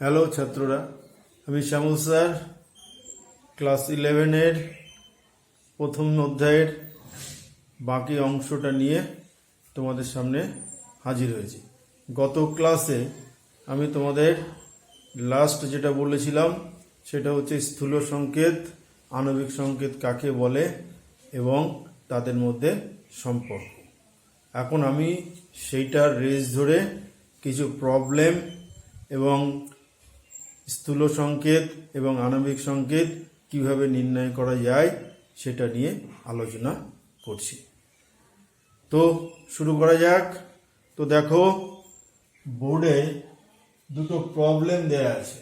Hello ছাত্ররা, আমি শ্যামল sir class 11-এর প্রথম অধ্যায়ের বাকি অংশটা নিয়ে তোমাদের সামনে হাজির হয়েছি। গত ক্লাসে আমি তোমাদের লাস্ট যেটা বলেছিলাম সেটা হচ্ছে স্থূল সংকেত, আণবিক সংকেত কাকে বলে এবং তাদের মধ্যে সম্পর্ক। এখন আমি সেইটার রেস ধরে কিছু প্রবলেম এবং স্থূল সংকেত এবং আণবিক সংকেত কিভাবে নির্ণয় করা যায় সেটা নিয়ে আলোচনা করছি। তো শুরু করা যাক। তো দেখো, বোর্ডে দুটো প্রবলেম দেয়া আছে।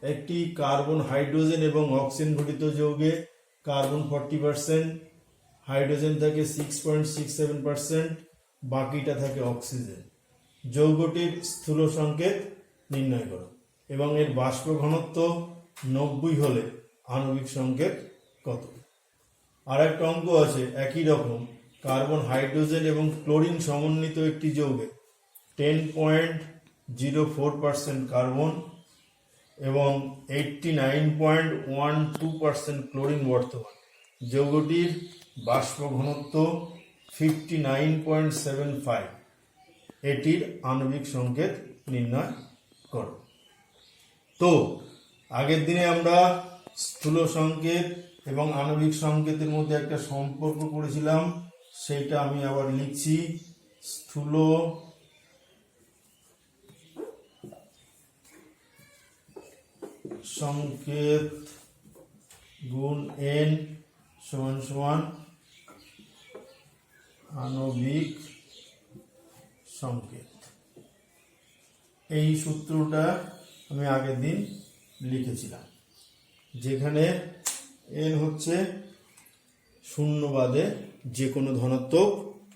একটি কার্বন, হাইড্রোজেন এবং অক্সিজেন ঘটিত যৌগে কার্বন 40%, হাইড্রোজেন থাকে 6.67%, বাকিটা থাকে অক্সিজেন। যৌগটির স্থূল সংকেত নির্ণয় করো এবং এর বাষ্প ঘনত্ব 90 হলে আণবিক সংকেত কত। আর একটা অঙ্ক আছে একই রকম, কার্বন, হাইড্রোজেন এবং ক্লোরিন সমন্বিত একটি যৌগে 10.04% কার্বন এবং 89.12% ক্লোরিন বর্তমান। যৌগটির বাষ্প ঘনত্ব 59.75, এটির আণবিক সংকেত নির্ণয় করো। তো আগের দিনে আমরা স্থূল সংকেত এবং আণবিক সংকেতের মধ্যে একটা সম্পর্ক করেছিলাম, সেইটা আমি আবার লিখছি। স্থূল সংকেত গুণ n সমান সমান আণবিক সংকেত। এই সূত্রটা আমি আগের দিন লিখেছিলাম, যেখানে n হচ্ছে শূন্য বাদে যে কোনো ধনাত্মক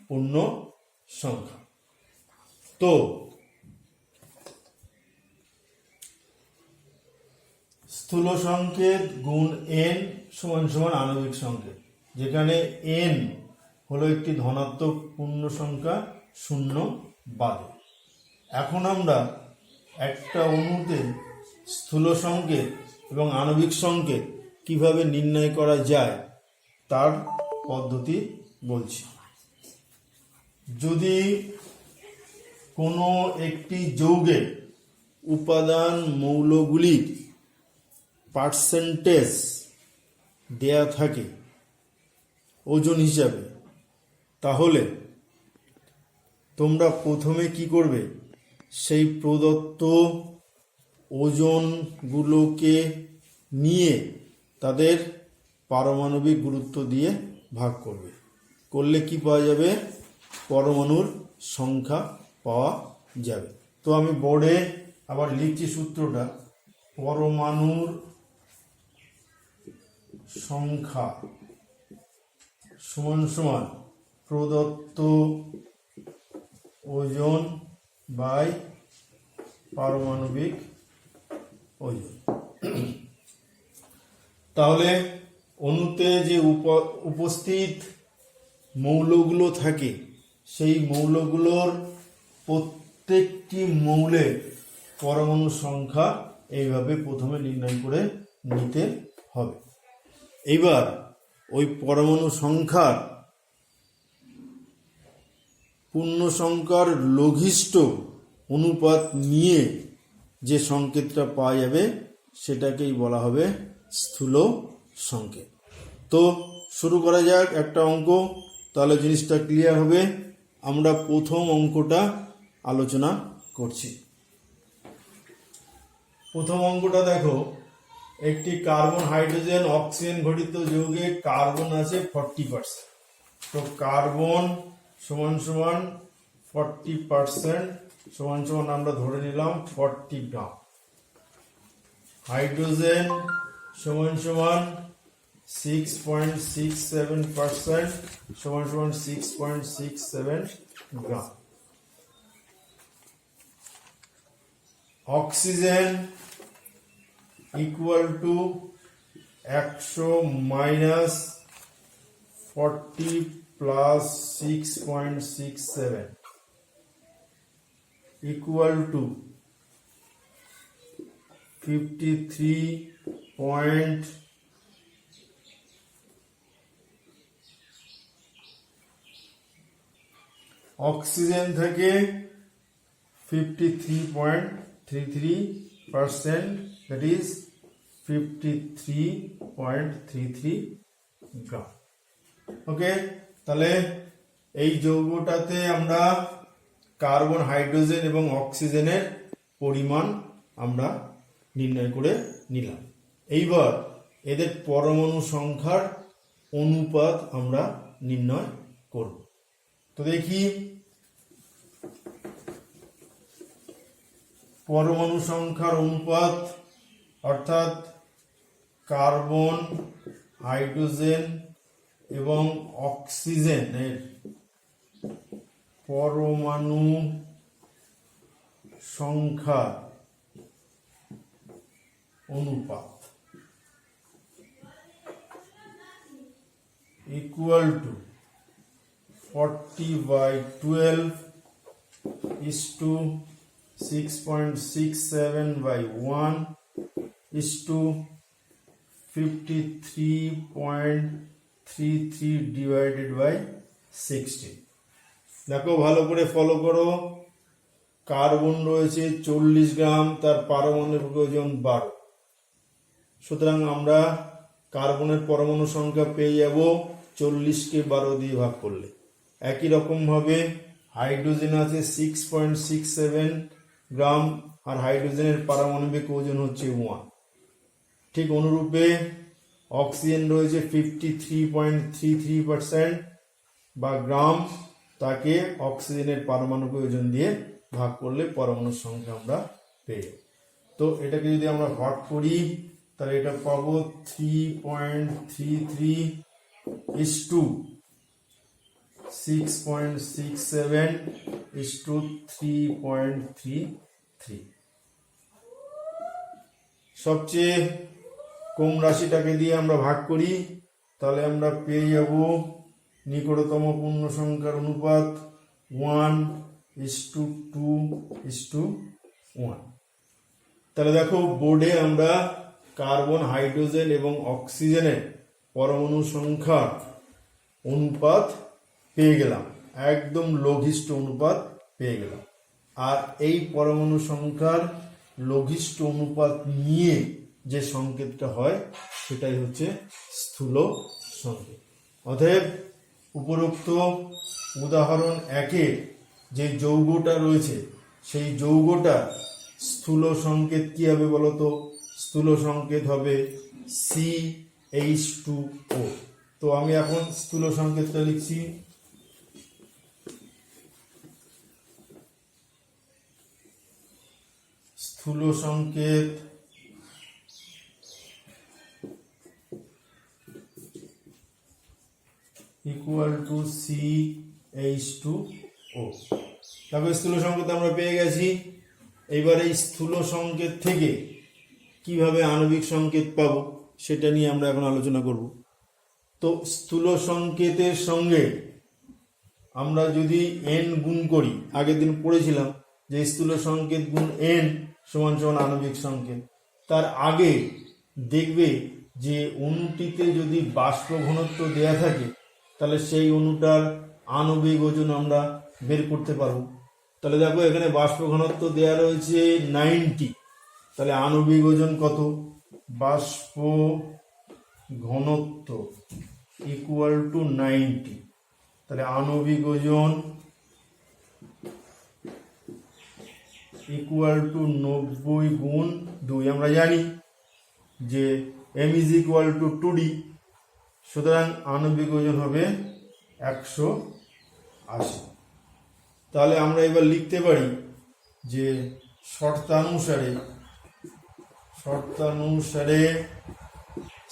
পূর্ণ সংখ্যা। তো স্থূল সংকেত গুণ n সমান সমান আণবিক সংকেত, যেখানে n হলো একটি ধনাত্মক পূর্ণ সংখ্যা শূন্য বাদে। এখন আমরা একটা অণুতে স্থূল সংকেত এবং আণবিক সংকেত কিভাবে নির্ণয় করা যায় তার পদ্ধতি বলছি। যদি কোনো একটি যৌগের উপাদান মৌলগুলির পার্সেন্টেজ দেয়া থাকে ওজন হিসাবে, তাহলে তোমরা প্রথমে কি করবে, সেই প্রদত্ত ওজনগুলোকে নিয়ে তাদের পারমাণবিক গুরুত্ব দিয়ে ভাগ করবে। করলে কি পাওয়া যাবে? পরমাণুর সংখ্যা পাওয়া যাবে। তো আমি বোর্ডে আবার লিখছি সূত্রটা। পরমাণুর সংখ্যা সমান সমান প্রদত্ত ওজন বাই পারমাণবিক ওজন। তাহলে অণুতে যে উপস্থিত মৌলগুলো থাকে, সেই মৌলগুলোর প্রত্যেকটি মৌলের পরমাণু সংখ্যা এইভাবে প্রথমে নির্ণয় করে নিতে হবে। এইবার ওই পরমাণু সংখ্যার পূর্ণ সংখ্যার লঘিষ্ঠ অনুপাত নিয়ে যে সংকেতটা পাওয়া যাবে সেটাকেই বলা হবে স্থূল সংকেত। তো শুরু করা যাক একটা অঙ্ক, তাহলে জিনিসটা ক্লিয়ার হবে। আমরা প্রথম অঙ্কটা আলোচনা করছি। প্রথম অঙ্কটা দেখো, একটি কার্বন, হাইড্রোজেন, অক্সিজেন ঘটিত যৌগে কার্বন আছে 40%। তো কার্বন সমান সমান 40% সমান সমান আমরা ধরে নিলাম 40 গ্রাম। হাইড্রোজেন সমান সমান 6.67% সমান সমান 6.67 gram. Oxygen equal to 100 minus 40 plus 6.67 equal to 53 point oxygen থেকে 53.33%, that is 53.33 গ্রাম। ওকে, তাহলে এই যৌগটাতে আমরা কার্বন, হাইড্রোজেন এবং অক্সিজেনের পরিমাণ আমরা নির্ণয় করে নিলাম। এইবার এদের পরমাণু সংখ্যার অনুপাত আমরা নির্ণয় করব। তো দেখি পরমাণু সংখ্যার অনুপাত, অর্থাৎ কার্বন, হাইড্রোজেন এবং অক্সিজেনের পরমাণু সংখ্যা অনুপাত equal to 40/12 is to 6.67/1 is to 53.33 divided by 60। দেখো ভালো করে ফলো করো। কার্বন রয়েছে 40 গ্রাম, তার পারমাণবিক ওজন 12। সুতরাং আমরা কার্বনের পরমাণু সংখ্যা পেয়ে যাব 40কে 12 দিয়ে ভাগ করলে। একই রকম ভাবে হাইড্রোজেন আছে 6.67 গ্রাম, আর হাইড্রোজেনের পারমাণবিক ওজন হচ্ছে 1। ঠিক অনুরূপে অক্সিজেন রয়েছে 53.33% বা গ্রাম, তাকে অক্সিজেনের পারমাণবিক ওজন দিয়ে ভাগ করলে পরমাণুর সংখ্যা আমরা পেয়ে যাব। তো এটাকে যদি আমরা ভাগ করি তাহলে এটা পাবো 3.33 is to 6.67 is to 3.33। সবচেয়ে কম রাশিটাকে দিয়ে আমরা ভাগ করি, তাহলে আমরা পেয়ে যাব নিকটতম পূর্ণ সংখ্যার অনুপাত 1:2:1। তাহলে দেখো বোর্ডে আমরা কার্বন, হাইড্রোজেন এবং অক্সিজেনের পরমাণু সংখ্যার অনুপাত পেয়ে গেলাম, একদম লঘিষ্ঠ অনুপাত পেয়ে গেলাম। আর এই পরমাণু সংখ্যার লঘিষ্ঠ অনুপাত নিয়ে যে সংকেতটা হয় সেটাই হচ্ছে স্থূল সংকেত। অতএব উপরোক্ত উদাহরণ 1-এ যে যৌগটা রয়েছে সেই যৌগটা স্থূল সংকেত কি হবে বলতো? স্থূল সংকেত হবে CH2O। তো আমি এখন স্থূল সংকেতটা লিখছি। স্থূল সংকেত equal to CH2O। তারপরে স্থূল সংকেত আমরা পেয়ে গেছি। এইবার এই স্থূল সংকেত থেকে কিভাবে আণবিক সংকেত পাবো সেটা নিয়ে আমরা এখন আলোচনা করব। তো স্থূল সংকেতের সঙ্গে আমরা যদি n গুণ করি, আগের দিন পড়েছিলাম যে স্থূল সংকেত গুণ n সমান সমান আণবিক সংকেত। তার আগে দেখবে যে অণুটিতে যদি বাষ্প ঘনত্ব দেয়া থাকে তাহলে সেই অণুটার আণবিক ওজন আমরা বের করতে পারবো। তাহলে দেখো এখানে বাষ্প ঘনত্ব দেয়া রয়েছে 90, তাহলে আণবিক ওজন কত? বাষ্প ঘনত্ব ইকুয়াল টু 90, তাহলে আণবিক ওজন ইকুয়াল টু 90 গুণ 2। আমরা জানি যে m is equal to 2d, সুতরাং আণবিক ওজন হবে 180। তাহলে আমরা এবার লিখতে পারি যে শর্তানুসারে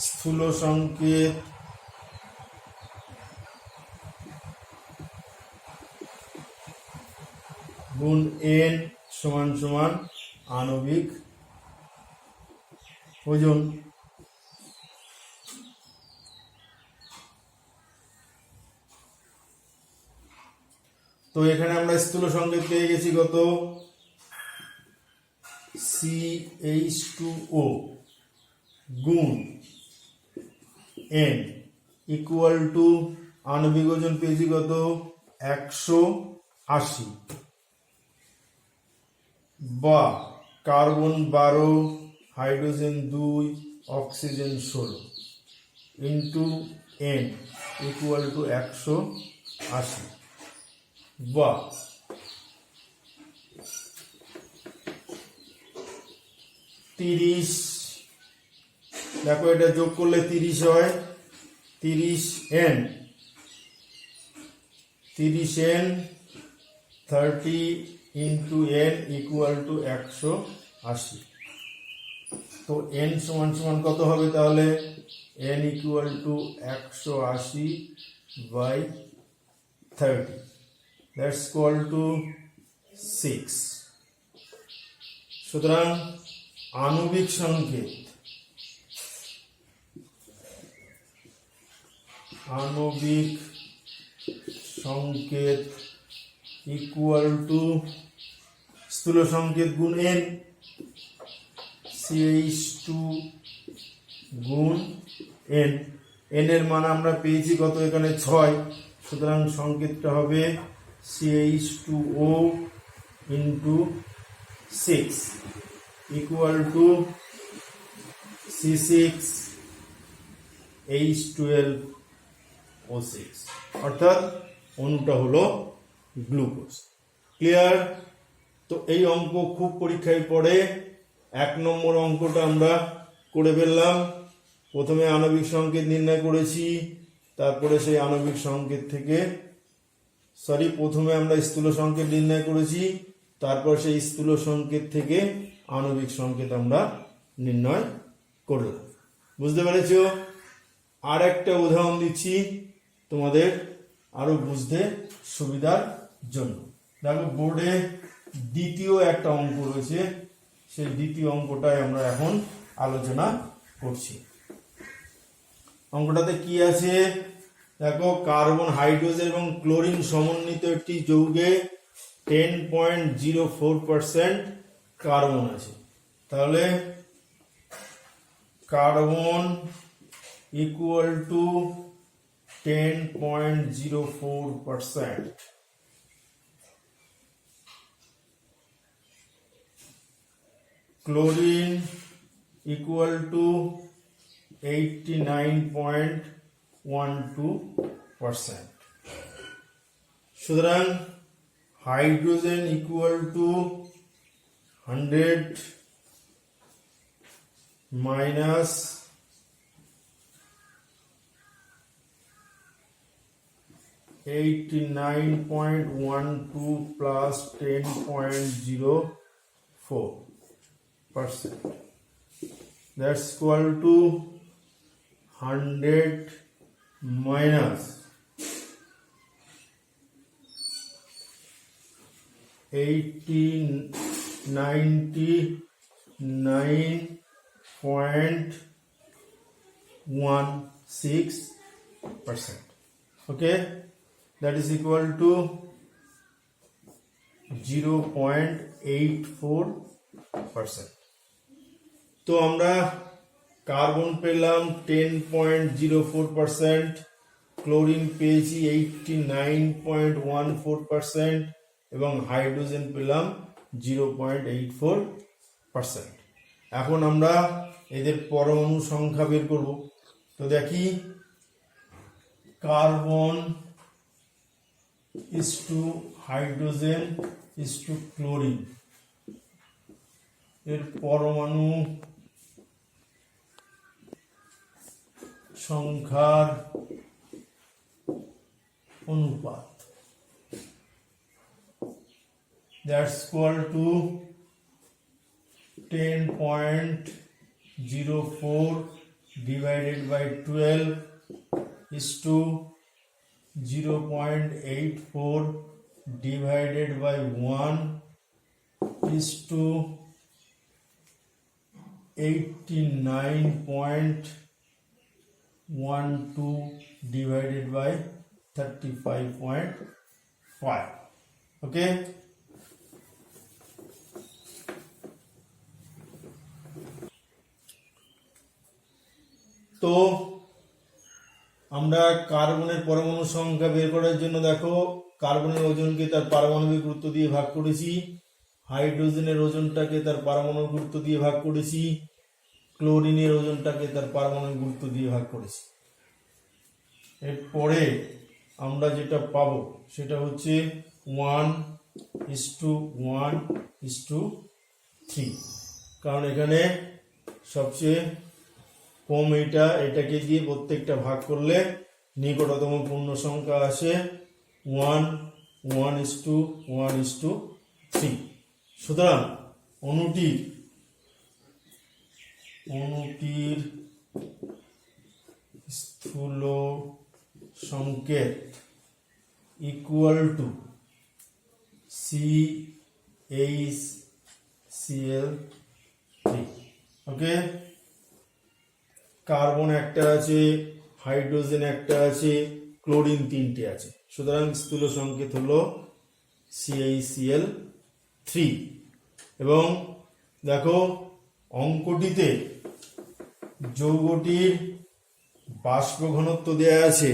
স্থূল সংকেত গুণ n সমান সমান আণবিক ওজন। তো এখানে আমরা স্থূল সংকেত পেয়ে গেছি কত? CH2O গুণ N ইকুয়াল টু আণবিক ওজন পেয়েছি কত 180 বা carbon 12 hydrogen 2 oxygen 16 into N equal to 180 বা 30 দেখো এটা যোগ করলে 30 হয় 30N 30 into N equal to 180 তো N সমান সমান কত হবে তাহলে N equal to 180 by 30 that's equal to 6 সুতরাং আণবিক সংকেত ইকুয়াল টু স্থূল সংকেত গুণ N CH2 গুণ N N এর মান আমরা পেয়েছি কত এখানে 6 সুতরাং সংকেতটা হবে CH2O into 6 equal to C6H12O6 অর্থাৎ অণুটা হলো গ্লুকোজ ক্লিয়ার তো এই অঙ্ক খুব পরীক্ষায় পড়ে 1 নম্বর অঙ্কটা আমরা করে ফেললাম প্রথমে আণবিক সংকেত নির্ণয় করেছি তারপরে সেই আণবিক সংকেত থেকে প্রথমে আমরা স্থূল সংকেত নির্ণয় করেছি তারপর সেই স্থূল সংকেত থেকে আণবিক সংকেত আমরা নির্ণয় করলাম বুঝতে পেরেছো আর একটা উদাহরণ দিচ্ছি তোমাদের আরো বুঝতে সুবিধার জন্য দেখো বোর্ডে দ্বিতীয় একটা অঙ্ক রয়েছে সেই দ্বিতীয় অঙ্কটাই আমরা এখন আলোচনা করছি অঙ্কটাতে কি আছে দেখো কার্বন হাইড্রোজেন এবং ক্লোরিন সমন্বিত একটি যৌগে 10.04% কার্বন আছে তাহলে carbon equal to 10.04% chlorine equal to 89.12%. সুতরাং hydrogen equal to 100 minus 89.12 plus 10.04%. That's equal to 100 minus 99.16%. Okay, that is equal to 0.84%. তো আমরা কার্বন পেলাম 10.04%, ক্লোরিন পেয়েছি 89.14% এবং হাইড্রোজেন পেলাম 0.84%. এখন আমরা এদের পরমাণু সংখ্যা বের করব। তো দেখি carbon is to hydrogen is to chlorine এর পরমাণু সংখ্যার অনুপাত that's equal to 10.04 divided by 12 is to 0.84 divided by 1 is to 89.12 divided by 35.5. Okay, তো আমরা কার্বনের পরমাণু সংখ্যা বের করার জন্য দেখো কার্বনের ওজনকে তার পারমাণবিক গুরুত্ব দিয়ে ভাগ করেছি, হাইড্রোজেনের ওজনটাকে তার পারমাণবিক গুরুত্ব দিয়ে ভাগ করেছি, ক্লোরিনের ওজনটাকে তার পারমাণবিক গুরুত্ব দিয়ে ভাগ করেছি। এরপরে আমরা যেটা পাবো সেটা হচ্ছে 1:1:3, কারণ এখানে সবচেয়ে কম এটাকে দিয়ে প্রত্যেকটা ভাগ করলে নিকটতম পূর্ণ সংখ্যা আসে 1:1:3। সুতরাং অণুটির স্থূল সংকেত equal to CH3। Okay, carbon একটা আছে, হাইড্রোজেন একটা আছে, ক্লোরিন তিনটে আছে, সুতরাং স্থূল সংকেত হলো CaCl3। এবং দেখো অঙ্কটিতে যৌগটির বাষ্প ঘনত্ব দেয়া আছে,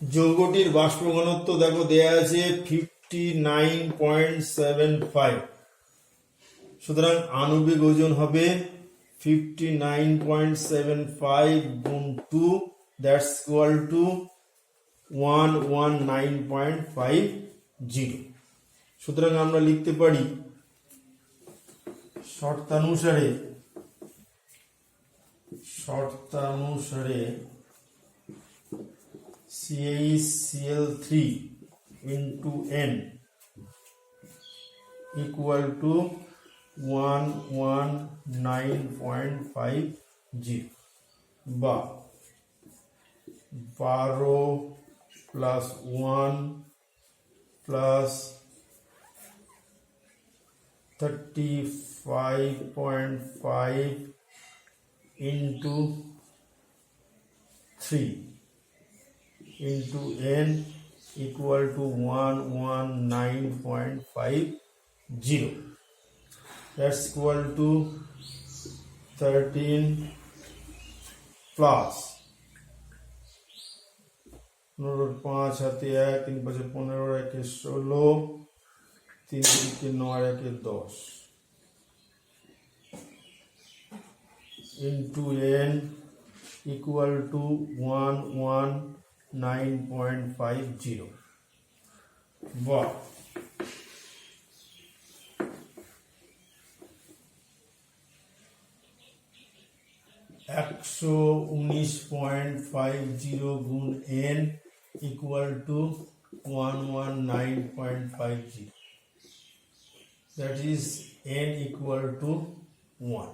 যৌগটির বাষ্প ঘনত্ব দেখো দেয়া আছে 59.75, সুতরাং আণবিক ওজন হবে 59.75 গুণ 2, দ্যাটস ইকুয়াল টু 119.50। সুতরাং আমরা লিখতে পারি শর্তানুসারে CaCl3 into N equal to 119.50 বা 12 plus 1 plus 35.5 into 3 into N equal to 119.50, that's equal to 13 plus 5 হাতে 1, 3 5 15, 1 16, 3 9 1 10 into N equal to 119.50 বা 119.50 গুণ N equal to 119.50, that is N equal to 1।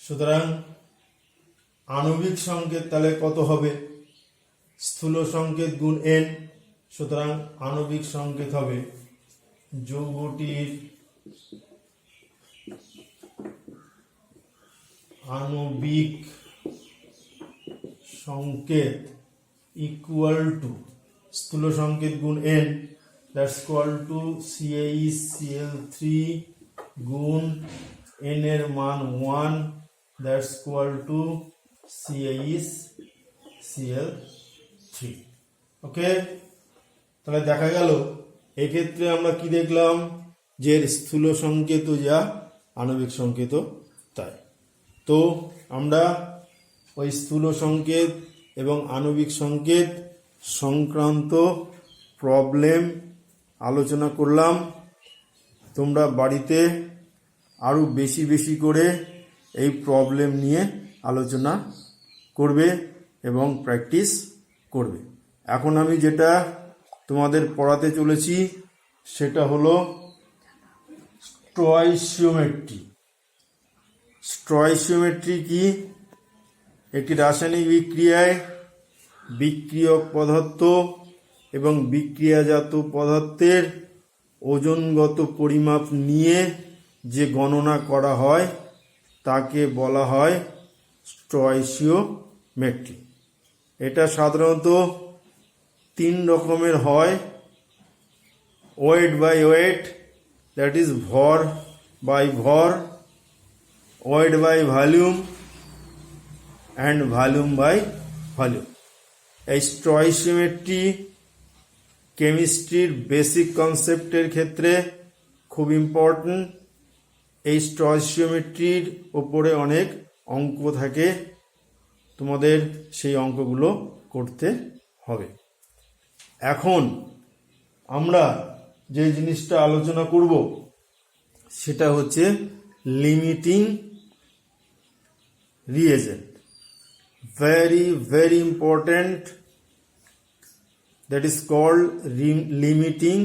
সুতরাং আণবিক সংকেত তাহলে কত হবে? স্থূল সংকেত গুণ N, সুতরাং আণবিক সংকেত হবে যৌগটির আণবিক সংকেত ইকুয়াল টু স্থূল সংকেত গুণ N, that's equal two CaCl3 গুণ N এর মান 1, দ্যাটস ইকুয়াল টু CaCl3। ওকে, তাহলে দেখা গেল এক্ষেত্রে আমরা কি দেখলাম যে স্থূল সংকেত যা আণবিক সংকেত তাই। তো আমরা ওই স্থূল সংকেত এবং আণবিক সংকেত সংক্রান্ত প্রবলেম আলোচনা করলাম। তোমরা বাড়িতে আরো বেশি বেশি করে এই প্রবলেম নিয়ে আলোচনা করবে এবং প্র্যাকটিস করবে। এখন আমি যেটা তোমাদের পড়াতে চলেছি সেটা হলো স্টয়চিওমেট্রি। স্টয়চিওমেট্রি কি? একটি রাসায়নিক বিক্রিয়ায় বিক্রিয়ক পদার্থ এবং বিক্রিয়াজাত পদার্থের ওজনগত পরিমাপ নিয়ে যে গণনা করা হয় তাকে বলা হয় স্টয়চিওমেট্রি। এটা সাধারণত 3 রকমের হয়। Weight by weight, that is ভর বাই ভর, weight by volume and volume by volume. এই স্টয়সিওমেট্রি কেমিস্ট্রির বেসিক কনসেপ্টের ক্ষেত্রে খুব ইম্পর্ট্যান্ট। এই স্টয়সিওমেট্রির ওপরে অনেক অঙ্ক থাকে, তোমাদের সেই অঙ্কগুলো করতে হবে। এখন আমরা যে জিনিসটা আলোচনা করব সেটা হচ্ছে limiting reagent. Very very important, that is called limiting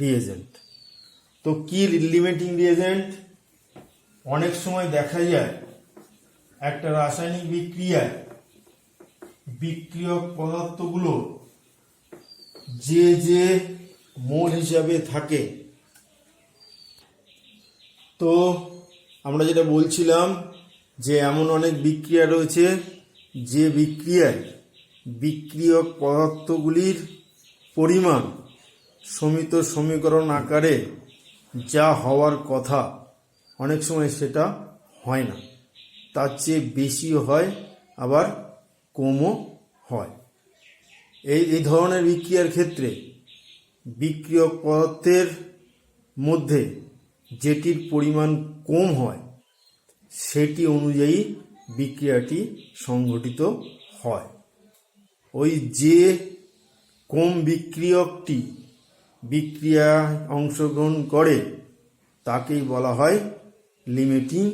reagent. তো কি লিমিটিং রিএজেন্ট? অনেক সময় দেখা যায় একটা রাসায়নিক বিক্রিয়ায় বিক্রিয়ক পদার্থগুলো যে যে মোল হিসাবে থাকে, তো আমরা যেটা বলছিলাম যে এমন অনেক বিক্রিয়া রয়েছে যে বিক্রিয়ায় বিক্রিয়ক পদার্থগুলির পরিমাণ সমিত সমীকরণ আকারে যা হওয়ার কথা অনেক সময় সেটা হয় না, তার চেয়ে বেশিও হয়, আবার কমও হয়। এই ধরনের বিক্রিয়ার ক্ষেত্রে বিক্রিয়ক পদার্থের মধ্যে যেটির পরিমাণ কম হয় সেটি অনুযায়ী বিক্রিয়াটি সংঘটিত হয়। ওই যে কম বিক্রিয়কটি বিক্রিয়ায় অংশগ্রহণ করে তাকেই বলা হয় লিমিটিং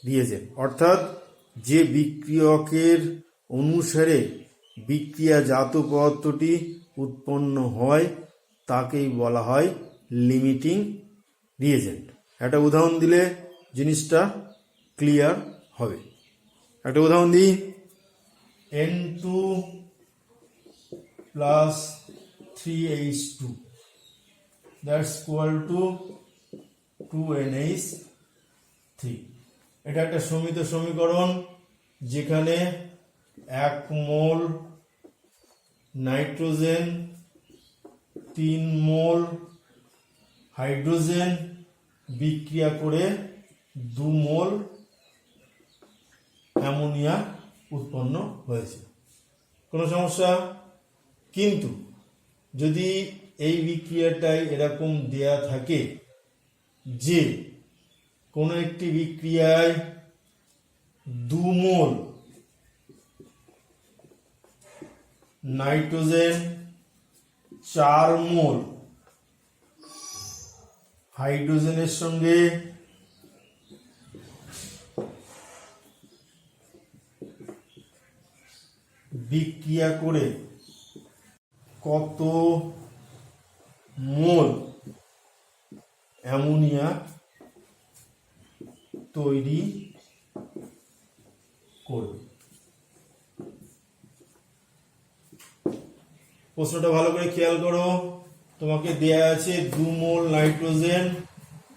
রিএজেন্ট। অর্থাৎ যে বিক্রিয়কের অনুসারে বিক্রিয়াজাত পদার্থটি উৎপন্ন হয় তাকেই বলা হয় লিমিটিং রিএজেন্ট। একটা উদাহরণ দিলে জিনিসটা ক্লিয়ার হবে। একটা উদাহরণ দিই, N2 plus 3H2 that's equal to 2NH3। এটা একটা সমিত সমীকরণ যেখানে 1 মোল নাইট্রোজেন, 3 মোল হাইড্রোজেন বিক্রিয়া করে 2 মোল অ্যামোনিয়া উৎপন্ন হয়েছে। কোনো সমস্যা? কিন্তু যদি এই বিক্রিয়াটায় এরকম দেয়া থাকে যে কোনো একটি বিক্রিয়ায় 2 মোল নাইট্রোজেন, 4 মোল হাইড্রোজেনের সঙ্গে বিক্রিয়া করে কত মোল অ্যামোনিয়া তৈরি করবে। প্রশ্নটা ভালো করে খেয়াল করো। তোমাকে দেয়া আছে 2 মোল নাইট্রোজেন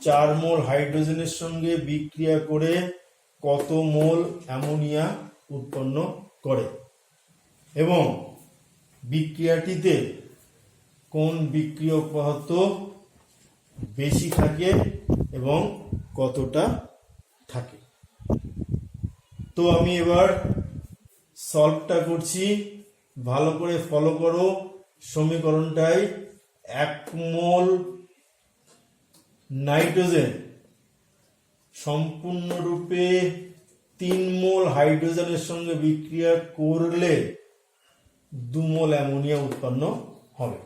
4 মোল হাইড্রোজেনের সঙ্গে বিক্রিয়া করে কত মোল অ্যামোনিয়া উৎপন্ন করে, এবং বিক্রিয়াটিতে কোন বিক্রিয়ক পদার্থ বেশি থাকে এবং কতটা থাকে। তো আমি এবার সলভটা করছি, ভালো করে ফলো করো। সমীকরণটাই 1 মোল নাইট্রোজেন সম্পূর্ণরূপে 3 মোল হাইড্রোজেনের সঙ্গে বিক্রিয়া করলে 2 মোল অ্যামোনিয়া উৎপন্ন হবে।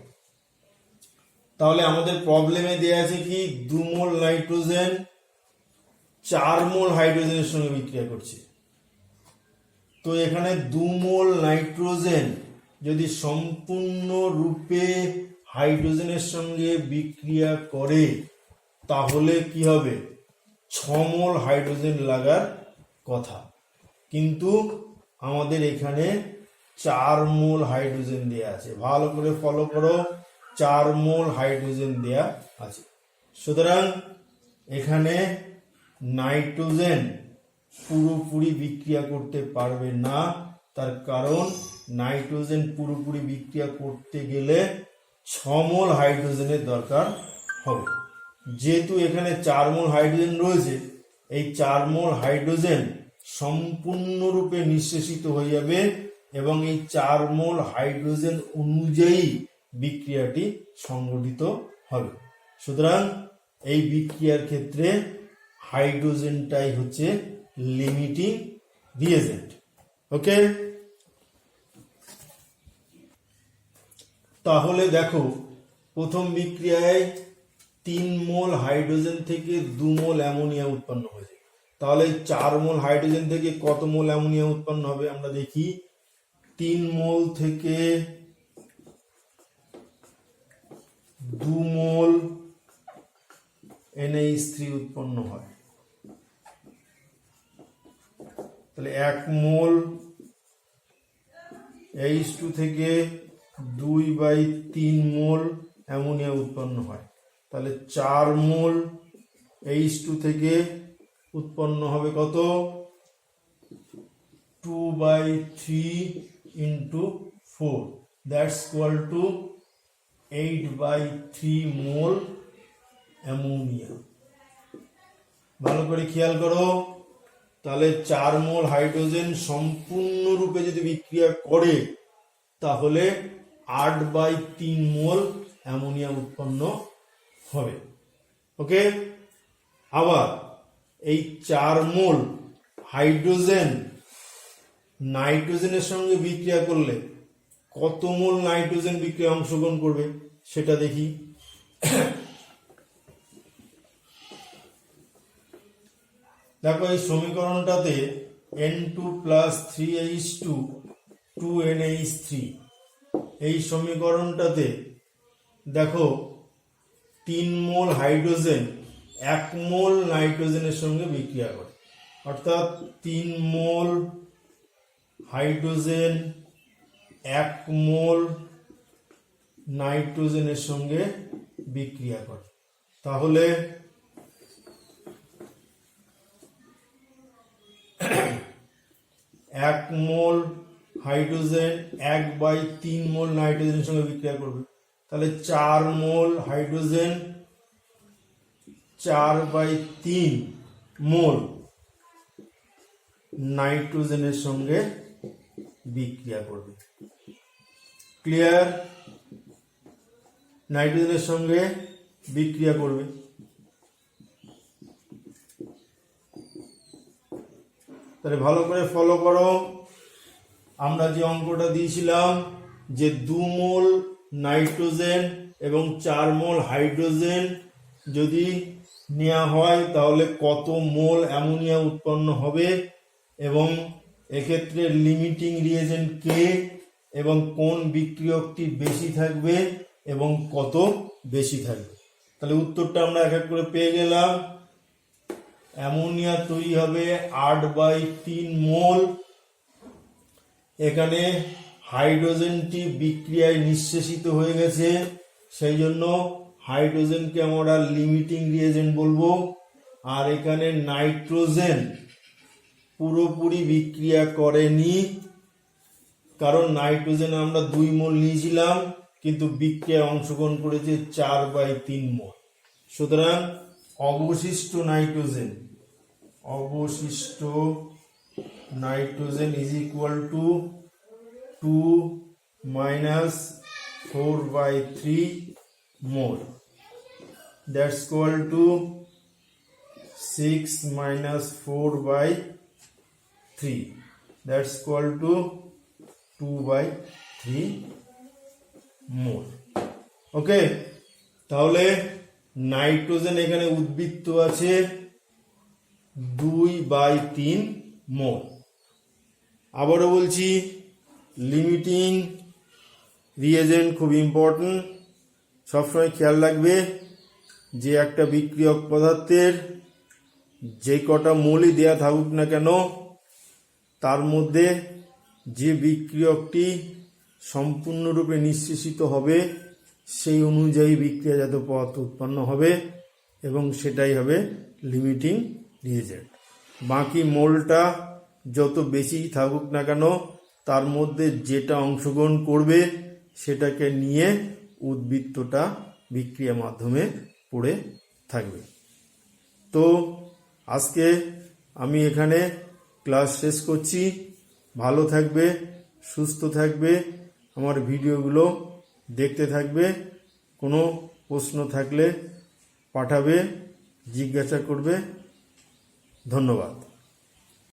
তাহলে আমাদের প্রবলেমে দেয়া আছে কি 2 মোল নাইট্রোজেন 4 মোল হাইড্রোজেনের সঙ্গে বিক্রিয়া করছে। তো এখানে 2 মোল নাইট্রোজেন যদি সম্পূর্ণরূপে হাইড্রোজেনের সঙ্গে বিক্রিয়া করে তাহলে কি হবে? 6 মোল হাইড্রোজেন লাগার কথা, কিন্তু আমাদের এখানে 4 মোল হাইড্রোজেন দেয়া আছে। ভালো করে ফলো করো, 4 মোল হাইড্রোজেন দেয়া আছে। সুতরাং এখানে নাইট্রোজেন পুরোপুরি বিক্রিয়া করতে পারবে না, তার কারণ নাইট্রোজেন পুরোপুরি বিক্রিয়া করতে গেলে 6 মোল হাইড্রোজেনের দরকার হবে। যেহেতু এখানে 4 মোল হাইড্রোজেন রয়েছে এই 4 মোল হাইড্রোজেন সম্পূর্ণরূপে নিঃশেষিত হয়ে যাবে এবং এই 4 মোল হাইড্রোজেন অনুযায়ী বিক্রিয়াটি সংঘটিত হবে। সুতরাং এই বিক্রিয়ার ক্ষেত্রে হাইড্রোজেনটাই হচ্ছে লিমিটিং রিয়েজেন্ট। ওকে, তাহলে দেখো প্রথম বিক্রিয়ায় 3 মোল হাইড্রোজেন থেকে 2 মোল অ্যামোনিয়া উৎপন্ন হয়েছে। তাহলে 4 মোল হাইড্রোজেন থেকে কত মোল অ্যামোনিয়া উৎপন্ন হবে আমরা দেখি। 3 মোল থেকে 2 মোল NH3 উৎপন্ন হয়। তাহলে 1 মোল H2 থেকে 2/3 মোল অ্যামোনিয়া উৎপন্ন হয়। তাহলে 4 মোল H2 থেকে উৎপন্ন হবে কত? 2/3 into 4, that's equal to 8/3 mole ammonia. ভালো করে খেয়াল করো, তাহলে 4 মোল হাইড্রোজেন সম্পূর্ণরূপে যদি বিক্রিয়া করে তাহলে 8/3 মোল অ্যামোনিয়া উৎপন্ন হবে। ওকে, আবার এই 4 মোল হাইড্রোজেন নাইট্রোজেনের সঙ্গে বিক্রিয়া করলে কত মোল নাইট্রোজেন বিক্রিয়ায় অংশগ্রহণ করবে সেটা দেখি। দেখো এই সমীকরণটাতে N2 + 3H2 2NH3, এই সমীকরণটাতে দেখো 3 মোল হাইড্রোজেন 1 মোল নাইট্রোজেনের সঙ্গে বিক্রিয়া করে, অর্থাৎ 3 মোল হাইড্রোজেন 1 মোল নাইট্রোজেনের সঙ্গে বিক্রিয়া করে। তাহলে 1 মোল হাইড্রোজেন 1/3 মোল নাইট্রোজেনের সঙ্গে বিক্রিয়া করবে। তাহলে 4 মোল হাইড্রোজেন 4/3 মোল নাইট্রোজেনের সঙ্গে বিক্রিয়া করবে। ক্লিয়ার? নাইট্রোজেনের সঙ্গে বিক্রিয়া করবে। তাহলে ভালো করে ফলো করো, আমরা যে অঙ্কটা দিয়েছিলাম যে 2 মোল নাইট্রোজেন এবং 4 মোল হাইড্রোজেন যদি নেওয়া হয় তাহলে কত মোল অ্যামোনিয়া উৎপন্ন হবে এবং এক্ষেত্রে লিমিটিং রিয়েজেন্ট কে এবং কোন বিক্রিয়কটি বেশি থাকবে এবং কত বেশি থাকবে। তাহলে উত্তরটা আমরা এক এক করে পেয়ে গেলাম। অ্যামোনিয়া তৈরি হবে 8/3 মোল। এখানে হাইড্রোজেনটি বিক্রিয়ায় নিঃশেষিত হয়ে গেছে, সেই জন্য হাইড্রোজেনকে আমরা লিমিটিং রিয়েজেন্ট বলবো। আর এখানে নাইট্রোজেন পুরোপুরি বিক্রিয়া করেনি, কারণ নাইট্রোজেন আমরা 2 মোল নিয়েছিলাম কিন্তু বিক্রিয়ায় অংশগ্রহণ করেছে 4/3 মোল। সুতরাং অবশিষ্ট nitrogen is equal to 2 - 4/3 mole, that's equal to 6 - 4/3, that's equal two 2/3 মোল। ওকে, তাহলে নাইট্রোজেন এখানে উদ্বৃত্ত আছে 2/3 মোল। আবারও বলছি, লিমিটিং রিয়েজেন্ট খুব ইম্পর্টেন্ট, সবসময় খেয়াল রাখবে যে একটা বিক্রিয়ক পদার্থের যে কটা মোলই দেয়া থাকুক না কেন তার মধ্যে যে বিক্রিয়কটি সম্পূর্ণরূপে নিঃশেষিত হবে সেই অনুযায়ী বিক্রিয়াজাত পদার্থ উৎপন্ন হবে এবং সেটাই হবে লিমিটিং রিয়েজেন্ট। বাকি মোলটা যত বেশি থাকুক না কেন তার মধ্যে যেটা অংশগ্রহণ করবে সেটাকে নিয়ে উদ্বৃত্তটা বিক্রিয়া মাধ্যমে পড়ে থাকবে। তো আজকে আমি এখানে ক্লাস শেষ করছি। ভালো থাকবে, সুস্থ থাকবে, আমার ভিডিওগুলো দেখতে থাকবে। কোনো প্রশ্ন থাকলে পাঠাবে, জিজ্ঞাসা করবে। ধন্যবাদ।